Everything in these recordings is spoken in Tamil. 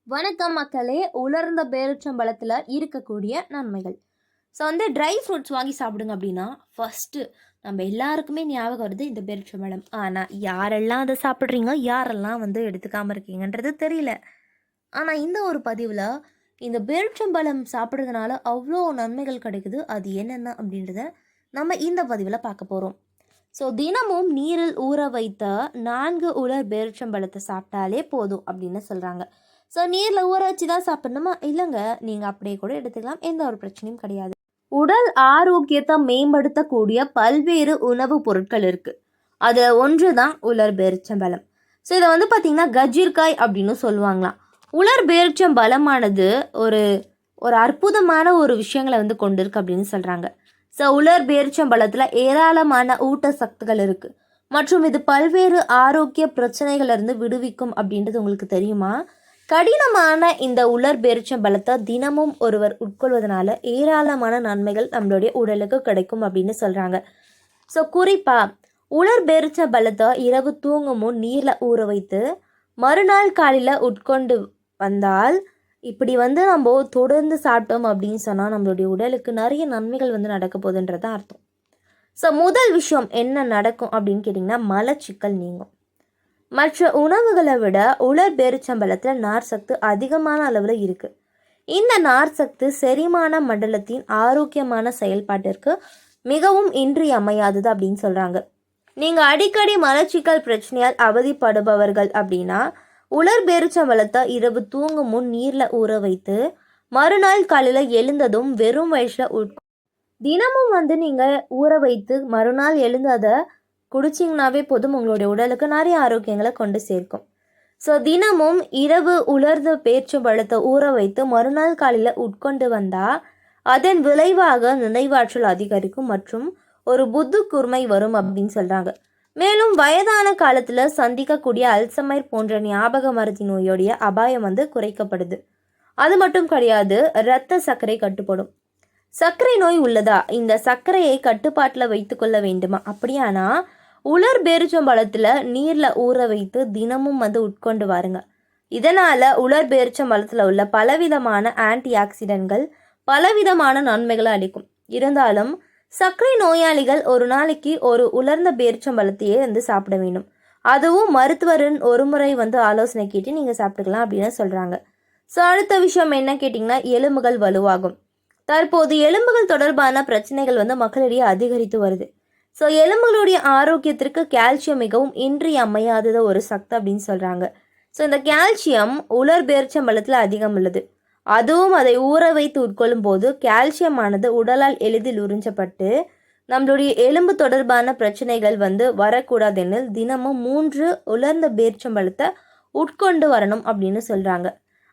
வணக்கம் மக்களே. உலர்ந்த பேரிச்சம்பழத்தில் இருக்கக்கூடிய நன்மைகள். ஸோ ட்ரை ஃப்ரூட்ஸ் வாங்கி சாப்பிடுங்க அப்படின்னா ஃபஸ்ட்டு நம்ம எல்லாருக்குமே ஞாபகம் வருது இந்த பேரிச்சம்பழம். ஆனால் யாரெல்லாம் அதை சாப்பிட்றீங்க, யாரெல்லாம் எடுத்துக்காமல் இருக்கீங்கன்றது தெரியல. ஆனால் இந்த ஒரு பதிவில் இந்த பேரிச்சம்பழம் சாப்பிட்றதுனால அவ்வளோ நன்மைகள் கிடைக்குது. அது என்னென்ன அப்படின்றத நம்ம இந்த பதிவில் பார்க்க போகிறோம். ஸோ தினமும் நீரில் ஊற வைத்த 4 உலர் பேரிச்சம்பழத்தை சாப்பிட்டாலே போதும் அப்படின்னு சொல்கிறாங்க. ஸோ நீரில் ஊற வச்சு தான் சாப்பிட்ணுமா? இல்லைங்க, நீங்கள் அப்படியே கூட எடுத்துக்கலாம், எந்த ஒரு பிரச்சனையும் கிடையாது. உடல் ஆரோக்கியத்தை மேம்படுத்தக்கூடிய பல்வேறு உணவுப் பொருட்கள் இருக்குது. அதில் ஒன்று தான் உலர் பேரிச்சம்பழம். ஸோ இதை பார்த்திங்கன்னா கஜ்ஜிர்காய் அப்படின்னு சொல்லுவாங்களாம். உலர் பேரிச்சம்பழமானது ஒரு ஒரு அற்புதமான ஒரு விஷயங்களை கொண்டு இருக்கு அப்படின்னு சொல்கிறாங்க. ஸோ உலர் பேரிச்சம்பழத்தில் ஏராளமான ஊட்டச்சத்துக்கள் இருக்குது மற்றும் இது பல்வேறு ஆரோக்கிய பிரச்சனைகளிலிருந்து விடுவிக்கும் அப்படின்றது உங்களுக்கு தெரியுமா? கடினமான இந்த உலர் பேரிச்சம்பழத்தை தினமும் ஒருவர் உட்கொள்வதனால ஏராளமான நன்மைகள் நம்மளுடைய உடலுக்கு கிடைக்கும் அப்படின்னு சொல்கிறாங்க. ஸோ குறிப்பாக உலர் பேரிச்சம்பழத்தை இரவு தூங்கும் முன் நீரில் ஊற வைத்து மறுநாள் காலையில் உட்கொண்டு வந்தால், இப்படி நம்ம தொடர்ந்து சாப்பிட்டோம் அப்படின்னு சொன்னால் நம்மளுடைய உடலுக்கு நிறைய நன்மைகள் நடக்க போகுதுன்றது அர்த்தம். ஸோ முதல் விஷயம் என்ன நடக்கும் அப்படின்னு கேட்டிங்கன்னா, மலச்சிக்கல் நீங்கும். மற்ற உணவுகளை விட உலர் பேரிச்சம்பழத்தில் நார் சத்து அதிகமான அளவில் இருக்குது. இந்த நார் சத்து செரிமான மண்டலத்தின் ஆரோக்கியமான செயல்பாட்டிற்கு மிகவும் இன்றியமையாதது அப்படின்னு சொல்கிறாங்க. நீங்கள் அடிக்கடி மலச்சிக்கல் பிரச்சனையால் அவதிப்படுபவர்கள் அப்படின்னா உலர் பேரிச்சம்பழத்தை இரவு தூங்கும் முன் நீரில் ஊற வைத்து மறுநாள் காலையில் எழுந்ததும் வெறும் வயசில் தினமும் நீங்கள் ஊற வைத்து மறுநாள் எழுந்து அதை குடிச்சிங்கனாவே போதும், உங்களுடைய உடலுக்கு நிறைய ஆரோக்கியங்களை கொண்டு சேர்க்கும். ஸோ தினமும் இரவு உலர்ந்த பேரிச்சம்பழத்தை ஊற வைத்து மறுநாள் காலையில் உட்கொண்டு வந்தால் அதன் விளைவாக நினைவாற்றல் அதிகரிக்கும் மற்றும் ஒரு புத்து கூர்மை வரும் அப்படின்னு சொல்கிறாங்க. மேலும் வயதான காலத்தில் சந்திக்கக்கூடிய அல்சைமர் போன்ற ஞாபக மருதி நோயோடைய அபாயம் குறைக்கப்படுது. அது மட்டும் கிடையாது, இரத்த சர்க்கரை கட்டுப்படும். சர்க்கரை நோய் உள்ளதா? இந்த சர்க்கரையை கட்டுப்பாட்டில் வைத்து கொள்ள வேண்டுமா? அப்படியானா உலர் பேரிச்சம்பழத்தில் நீரில் ஊற வைத்து தினமும் உட்கொண்டு வாருங்க. இதனால் உலர் பேரிச்சம்பழத்தில் உள்ள பலவிதமான ஆன்டி ஆக்சிடென்ட்கள் பலவிதமான நன்மைகளை அளிக்கும். இருந்தாலும் சர்க்கரை நோயாளிகள் ஒரு நாளைக்கு ஒரு உலர்ந்த பேரிச்சம்பழத்தையே சாப்பிட வேண்டும். அதுவும் மருத்துவரின் ஒரு முறை ஆலோசனை கேட்டு நீங்கள் சாப்பிட்டுக்கலாம் அப்படின்னு சொல்கிறாங்க. ஸோ அடுத்த விஷயம் என்ன கேட்டிங்கன்னா, எலும்புகள் வலுவாகும். தற்போது எலும்புகள் தொடர்பான பிரச்சனைகள் மக்களிடையே அதிகரித்து வருது. ஸோ எலும்புகளுடைய ஆரோக்கியத்திற்கு கால்சியம் மிகவும் இன்றியமையாதது ஒரு சக்தி அப்படின்னு சொல்கிறாங்க. ஸோ இந்த கால்சியம் உலர் பேரிச்சம்பழத்தில் அதிகம் உள்ளது. அதுவும் அதை ஊற வைத்து உட்கொள்ளும் போது கால்சியம் ஆனது உடலால் எளிதில் உறிஞ்சப்பட்டு நம்மளுடைய எலும்பு தொடர்பான பிரச்சனைகள் வரக்கூடாதெனில் தினமும் 3 உலர்ந்த பேரிச்சம்பழத்தை உட்கொண்டு வரணும் அப்படின்னு சொல்கிறாங்க.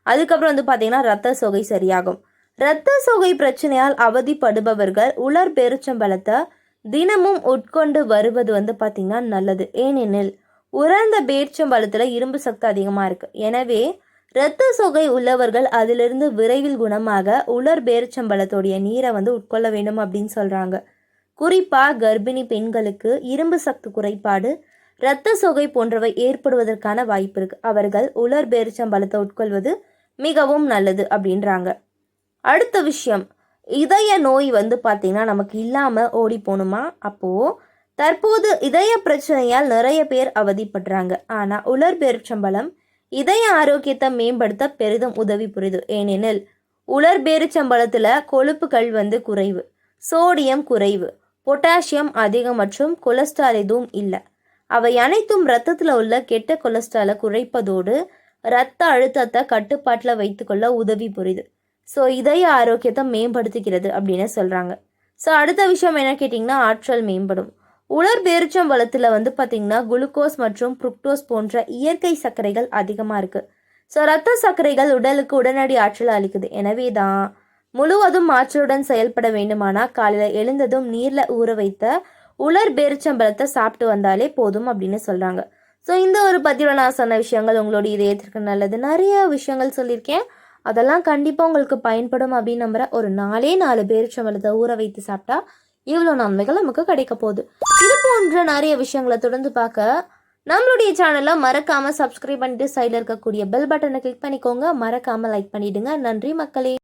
அதுக்கப்புறம் பார்த்தீங்கன்னா இரத்த சோகை சரியாகும். இரத்த சோகை பிரச்சனையால் அவதிப்படுபவர்கள் உலர் பேரிச்சம்பழத்தை தினமும் உட்கொண்டு வருவது பார்த்தீங்கன்னா நல்லது. ஏனெனில் உலர்ந்த பேரிச்சம்பழத்தில் இரும்பு சக்தி அதிகமாக இருக்குது. எனவே இரத்த சோகை உள்ளவர்கள் அதிலிருந்து விரைவில் குணமாக உலர் பேரிச்சம்பழத்தோடைய நீரை உட்கொள்ள வேண்டும் அப்படின்னு சொல்கிறாங்க. குறிப்பாக கர்ப்பிணி பெண்களுக்கு இரும்பு சக்தி குறைபாடு, இரத்த சோகை போன்றவை ஏற்படுவதற்கான வாய்ப்பு இருக்குது. அவர்கள் உலர் பேரிச்சம்பழத்தை உட்கொள்வது மிகவும் நல்லது அப்படின்றாங்க. அடுத்த விஷயம், இதய நோய் பார்த்திங்கன்னா நமக்கு இல்லாமல் ஓடி போகணுமா? அப்போது தற்போது இதய பிரச்சனையால் நிறைய பேர் அவதிப்படுறாங்க. ஆனால் உலர் பேரிச்சம்பழம் இதய ஆரோக்கியத்தை மேம்படுத்த பெரிதும் உதவி புரியுது. ஏனெனில் உலர் பேரிச்சம்பழத்தில் கொழுப்புகள் குறைவு, சோடியம் குறைவு, பொட்டாசியம் அதிகம் மற்றும் கொலஸ்ட்ரால் எதுவும் இல்லை. அவை அனைத்தும் இரத்தத்தில் உள்ள கெட்ட கொலஸ்ட்ராலை குறைப்பதோடு இரத்த அழுத்தத்தை கட்டுப்பாட்டில் வைத்துக்கொள்ள உதவி புரியுது. ஸோ இதய ஆரோக்கியத்தை மேம்படுத்துகிறது அப்படின்னு சொல்கிறாங்க. ஸோ அடுத்த விஷயம் என்ன கேட்டிங்கன்னா, ஆற்றல் மேம்படும். உலர் பேரிச்சம்பழத்தில் பார்த்திங்கன்னா குளுக்கோஸ் மற்றும் ஃப்ருக்டோஸ் போன்ற இயற்கை சர்க்கரைகள் அதிகமாக இருக்குது. ஸோ இரத்த சர்க்கரைகள் உடலுக்கு உடனடி ஆற்றல் அளிக்குது. எனவே தான் முழுவதும் ஆற்றலுடன் செயல்பட வேண்டுமானால் காலையில் எழுந்ததும் நீரில் ஊற வைத்த உலர் பேரிச்சம்பழத்தை சாப்பிட்டு வந்தாலே போதும் அப்படின்னு சொல்கிறாங்க. ஸோ இந்த ஒரு பதிவில் நான் சொன்ன விஷயங்கள் உங்களுடைய இதயத்திற்கு நல்லது. நிறைய விஷயங்கள் சொல்லியிருக்கேன், அதெல்லாம் கண்டிப்பாக உங்களுக்கு பயன்படும் அப்படின்னு நம்புகிறேன். ஒரு 4 பேரிச்சம்பழத்தை ஊற வைத்து சாப்பிட்டா இவ்வளோ நன்மைகள் நமக்கு கிடைக்க போகுது. இது போன்ற நிறைய விஷயங்களை தொடர்ந்து பார்க்க நம்மளுடைய சேனலை மறக்காமல் சப்ஸ்கிரைப் பண்ணிட்டு சைடில் இருக்கக்கூடிய பெல் பட்டனை கிளிக் பண்ணிக்கோங்க. மறக்காமல் லைக் பண்ணிவிடுங்க. நன்றி மக்களே.